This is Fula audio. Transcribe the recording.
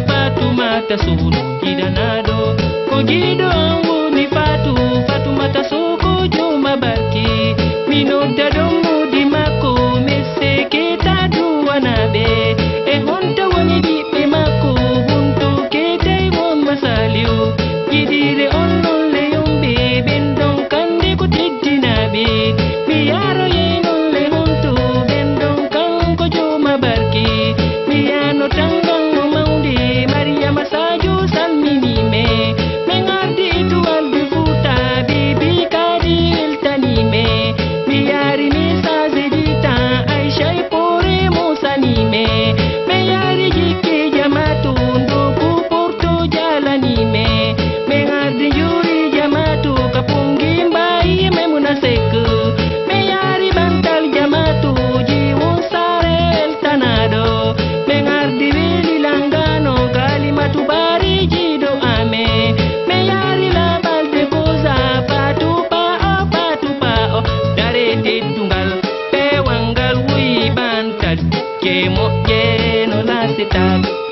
Fatumata sunu gidanado ko gido woni Fatumata soko joma barki minodda domo di mako messe keta duwanabe e honta woni dibe mako bunto kete won masaliu gidire on non le yombe ben don kande ko teddinabe mi yaro yenon le honto ben don kan ko joma barki mi yano tangan mo no la